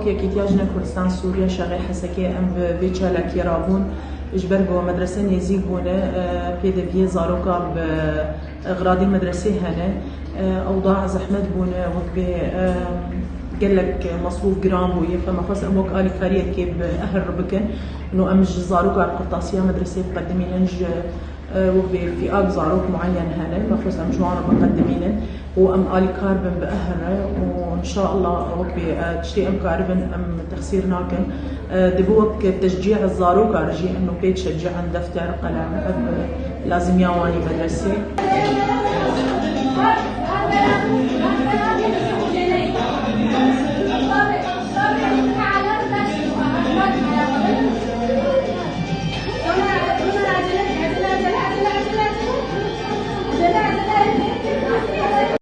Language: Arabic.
وكي احتياجنا كردستان سوريا شغي حسكي ام بيتشا لكيرابون اجبر بو مدرسه نزيك بونه بي زاروكا باغراضي مدرسه هنا اوضاع زحمت بونه وكبي قال لك مصروف جرام بويه فما خص اموك الي كاريه كيب اهل ربكن انه امج زاروكا قرطاسيه مدرسه مقدمين وكبي في اب زاروك معين هنا ما خص ام جوانا مقدمين وام الي كاربن باهره وان شاء الله وكبي تشتي ام كاربن ام تخسير ناكن دبوك تشجيع الزاروكا رجي انه كي تشجع عن دفتر قلم لازم يواني مدرسه